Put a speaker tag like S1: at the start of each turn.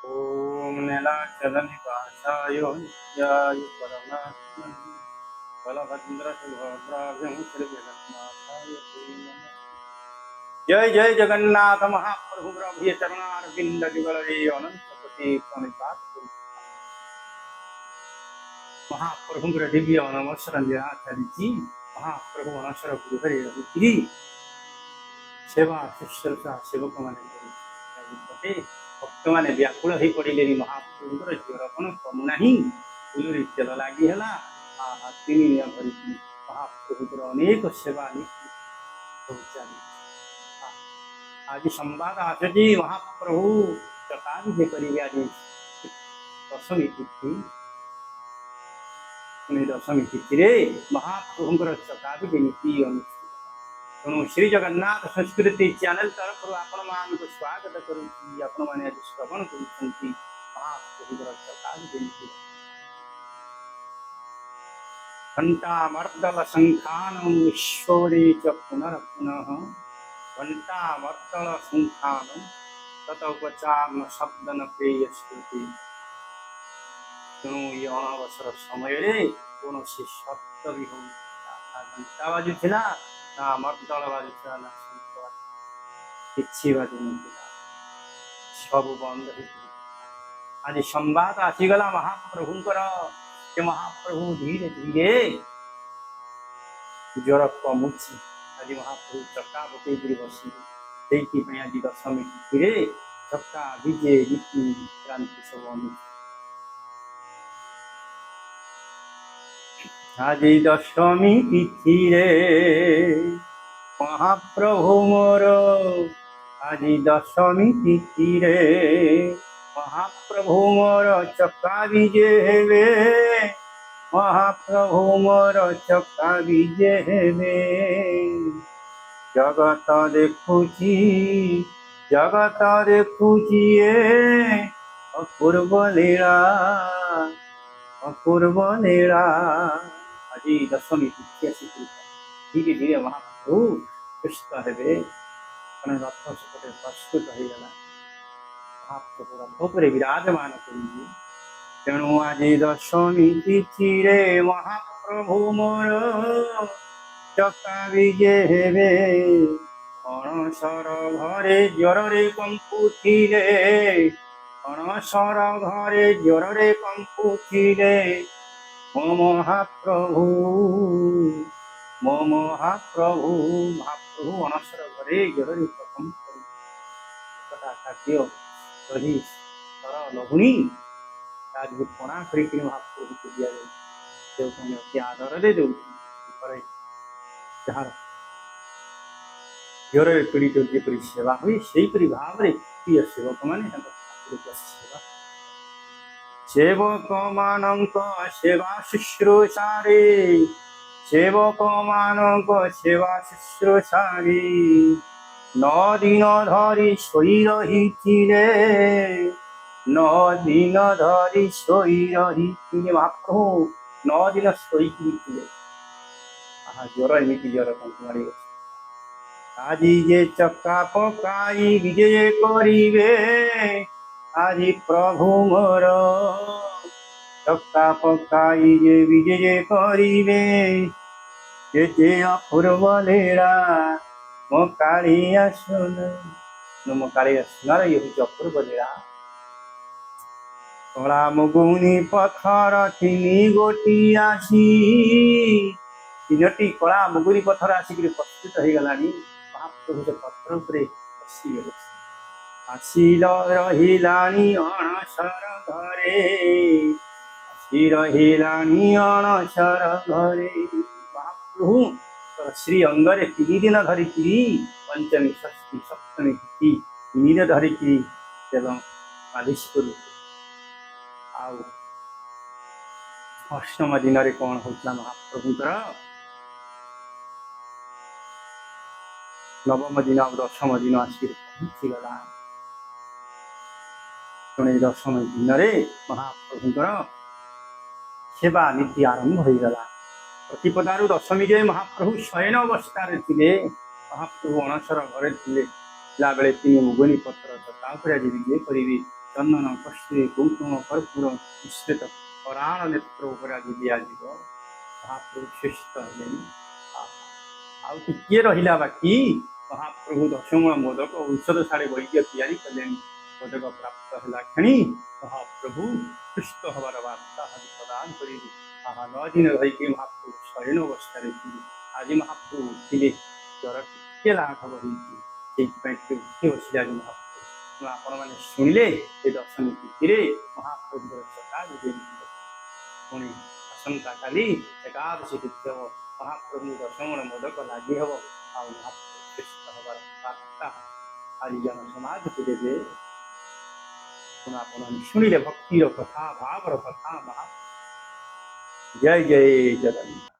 S1: ओम नीलाचलनिवासाय नित्याय परमात्मने बलभद्र सुभद्राभ्यं श्री जगन्नाथाय ते नमः। जय जय जगन्नाथ महाप्रभु प्रभु चरणारविंद जुगलरे अनंत कोटि प्रणिपात महाप्रभुଙ୍କର ଦିବ୍ୟ ନମସ୍କାର ଚାଲିଛି। ମହାପ୍ରଭୁ ଅନସର ଗୃହରେ ରହିକିରି ସେବା ଶୁଶ୍ରୂଷା ସେବକମାନେ କରୁଛନ୍ତି। ଭକ୍ତମାନେ ବ୍ୟାକୁଳ ହେଇ ପଡ଼ିଲେଣି। ମହାପ୍ରଭୁଙ୍କର ଜ୍ୱର କ'ଣ କମୁନାହିଁ। ଫୁଲରେ ତେଲ ଲାଗି ହେଲା। 3 ଦିନ ଧରିକି ମହାପ୍ରଭୁଙ୍କର ଅନେକ ସେବା ସବୁ ଚାଲିଛି। ଆଜି ସମ୍ବାଦ ଆସୁଛି ମହାପ୍ରଭୁ ଚକାଭିଷେକ କରିବେ। ଆଜି ଦଶମୀ ତିଥି। ଦଶମୀ ତିଥିରେ ମହାପ୍ରଭୁଙ୍କର ଚକାଭିଷେକ ନୀତି ଅନୁଷ୍ଠିତ। ତେଣୁ ଶ୍ରୀ ଜଗନ୍ନାଥ ସଂସ୍କୃତି ଚ୍ୟାନେଲ ତରଫରୁ ଆପଣମାନଙ୍କୁ ସ୍ୱାଗତ କରୁଛି। ଆପଣମାନେ ଆଜି ଶ୍ରବଣ କରୁଛନ୍ତି ମହାପ୍ରଭୁଙ୍କର ଚକାଭିଷେକ ନୀତି। ଘଣ୍ଟା ମର୍ଦଳ ଶଙ୍ଖାନଂ ଈଶ୍ୱରେ ଚ ପୁନଃ ପୁନଃ ଘଣ୍ଟା ମର୍ଦଳ ଶଙ୍ଖାନଂ ତତ ଉପଚାରଣ ଶବ୍ଦନ ପ୍ରେୟ ସ୍ମୃତି। ତେଣୁ ଏ ଅଣବସର ସମୟରେ କୌଣସି ଶବ୍ଦ ବି ହଉନଥିଲା। ନା ଘଣ୍ଟା ବାଜୁଥିଲା, ନା ମର୍ଦଳ ବାଜୁଥିଲା, ନା ଶଙ୍ଖ କିଛି ବାଜୁନଥିଲା। ସବୁ ବନ୍ଦ ହେଇଥିଲା। ଆଜି ସମ୍ବାଦ ଆସିଗଲା ମହାପ୍ରଭୁଙ୍କର ଯେ ମହାପ୍ରଭୁ ଧୀରେ ଧୀରେ ଜ୍ୱର କମୁଛି। ଆଜି ମହାପ୍ରଭୁ ଚକା ପକେଇକିରି ବସିବେ। ସେଇଥିପାଇଁ ଆଜି ଦଶମୀ ତିଥିରେ ଚକା ବିଜେ ନୀତି କ୍ରାନ୍ତି ସବୁ ଅନୁଷ୍ଠିତ। ଆଜି ଦଶମୀ ତିଥିରେ ମହାପ୍ରଭୁ ମୋର, ଆଜି ଦଶମୀ ତିଥିରେ ମହାପ୍ରଭୁ ମୋର ଚକା ବିଜେ ହେବେ। ମହାପ୍ରଭୁ ମୋର ଚକା ବିଜେ ହେବେ। ଜଗତ ଦେଖୁଛି, ଜଗତ ଦେଖୁଛି ଏ ଅପୂର୍ବ ଲୀଳା, ଅପୂର୍ବ ଲୀଳା। ଆଜି ଦଶମୀ ତିଥି ଆସିଛି। ଧୀରେ ଧୀରେ ମହାପ୍ରଭୁ ସୁସ୍ଥ ହେବେ। କାରଣ ରଥ ସେପଟେ ପ୍ରସ୍ତୁତ ହେଇଗଲା। ମହାପ୍ରଭୁ ରଥ ଉପରେ ବିରାଜମାନ କରିବେ। ତେଣୁ ଆଜି ଦଶମୀ ତିଥିରେ ମହାପ୍ରଭୁ ମୋର ଚକା ବିଜେ ହେବେ। ଅଣସର ଘରେ ଜ୍ୱରରେ କମ୍ପୁଥିଲେ, ଅଣସର ଘରେ ଜ୍ୱରରେ କମ୍ପୁଥିଲେ ମୋ ମହାପ୍ରଭୁ, ମୋ ମହାପ୍ରଭୁ। ମହାପ୍ରଭୁ ଅଣସର ଘରେ ଜ୍ୱରରେ ପ୍ରଥମ ଖାଦ୍ୟ ଦହି ସର ଲହୁଣୀ ତାକୁ ପଣା କରିକି ମହାପ୍ରଭୁକୁ ଦିଆଯାଉଛି। ସେଉମାନେ ଅତି ଆଦରରେ ଦେଉଛନ୍ତି। ଘରେ ଯାହାର ଜ୍ୱରରେ ପୀଡ଼ିତ ଯେପରି ସେବା ହୁଏ, ସେହିପରି ଭାବରେ ପ୍ରିୟ ସେବକମାନେ ତାଙ୍କ ଠାକୁରଙ୍କ ସେବା, ସେବକମାନଙ୍କ ସେବା ଶୁଶ୍ରୂଷାରେ, ସେବକମାନଙ୍କ ସେବା ଶୁଶ୍ରୂଷାରେ 9 ଦିନ ଧରି ଶୋଇ ରହିଥିଲେ, 9 ଦିନ ଧରି ଶୋଇ ରହିଥିଲେ। ମହାପ୍ରଭୁ 9 ଦିନ ଶୋଇକି ଥିଲେ। ଜ୍ୱର ଏମିତି ଜ୍ୱର ତାଙ୍କୁ ମାଡ଼ିଗଲା। ଆଜି ଯେ ଚକା ପକାଇ ବିଜୟ କରିବେ, ଆଜି ପ୍ରଭୁ ମୋର ଚକା ପକାଇ ଯେ ବିଜୟ କରିବେ। କେତେ ଅପୂର୍ବ ଲୀଳା ମୋ କାଳିଆ ସୁନ, ମୋ କାଳିଆ ସୁନାର ଇଏ ହେଉଛି ଅପୂର୍ବ ଲୀଳା। କଳା ମୁଗୁନି ପଥର 3 ଗୋଟି ଆସି, 3ଟି କଳା ମୁଗୁନି ପଥର ଆସିକିରି ପ୍ରସ୍ତୁତ ହେଇଗଲାଣି। ମହାପ୍ରଭୁ ସେ ପଥର ଉପରେ ବସିଗଲେ। ଆସିଲ ରହିଲାଣି ଅଣସର ଘରେ, ଆସି ରହିଲାଣି ଅଣସର ଘରେ। ମହାପ୍ରଭୁ ଶ୍ରୀ ଅଙ୍ଗରେ 3 ଦିନ ଧରିକିରି ପଞ୍ଚମୀ ଷଷ୍ଠୀ ସପ୍ତମୀ ତିଥି 3 ଦିନ ଧରିକିରି ଏବଂ ମାଲିସ କରୁ। ଆଉ ଅଷ୍ଟମ ଦିନରେ କ'ଣ ହଉଥିଲା ମହାପ୍ରଭୁଙ୍କର? ନବମ ଦିନ ଆଉ ଦଶମ ଦିନ ଆସିକି ପହଞ୍ଚିଗଲା। ତେଣୁ ଏ ଦଶମ ଦିନରେ ମହାପ୍ରଭୁଙ୍କର ସେବା ନୀତି ଆରମ୍ଭ ହୋଇଗଲା। ପ୍ରତିପଦାରୁ ଦଶମୀ ଯାଏ ମହାପ୍ରଭୁ ଶୟନ ଅବସ୍ଥାରେ ଥିଲେ। ମହାପ୍ରଭୁ ଅଣସର ଘରେ ଥିଲେ। ଥିଲାବେଳେ 3 ମୁଗୁନି ପଥର ଚକା ଉପରେ ଆଜି ବିଜେ କରିବେ। ଚନ୍ଦନ କସ୍ତୁରୀ କୁଙ୍କୁମ କର୍ପୂର ମିଶ୍ରିତ କରାଳ ନେତ୍ର ଉପରେ ଆଜି ଦିଆଯିବ। ମହାପ୍ରଭୁ ସୁସ୍ଥ ହେଲେଣି। ଆଉ ଟିକିଏ ରହିଲା ବାକି ମହାପ୍ରଭୁ ଦଶମୂଳ ମୋଦକ ଔଷଧ ଶାଳେ ବୈଦ୍ୟ ତିଆରି କଲେଣି। ମୋଦକ ପ୍ରାପ୍ତ ହେଲା କ୍ଷଣି ମହାପ୍ରଭୁ ସୁସ୍ଥ ହେବାର ବାର୍ତ୍ତା ଆଜି ପ୍ରଦାନ କରିବେ। 9 ଦିନ ରହିକି ମହାପ୍ରଭୁ ଶୟନ ଅବସ୍ଥାରେ ଥିଲେ। ଆଜି ମହାପ୍ରଭୁ ଉଠିଲେ, ଜ୍ୱର ଟିକେ ଲାଘବ ହେଇଛି, ସେଇଥିପାଇଁ ଟିକେ ଉଠି ବସିଲେ ଆଜି ମହାପ୍ରଭୁ। ତେଣୁ ଆପଣମାନେ ଶୁଣିଲେ ଏ ଦଶମୀ ତିଥିରେ ମହାପ୍ରଭୁଙ୍କର ଶତାବ୍ଦୀ ପୁଣି ଆସନ୍ତାକାଲି ଏକାଦଶୀ ତିଥି ହେବ। ମହାପ୍ରଭୁଙ୍କୁ ଦଶମୂଳ ମୋଦକ ଲାଗି ହେବ। ଆଉ ମହାପ୍ରଭୁ ସୁସ୍ଥ ହେବାର ବାର୍ତ୍ତା ଆଜି ଜନ ସମାଜକୁ ଦେବେ। ତେଣୁ ଆପଣମାନେ ଶୁଣିଲେ ଭକ୍ତିର କଥା, ଭାବର କଥା। ଜୟ ଜୟ ଜଗନ୍ନାଥ।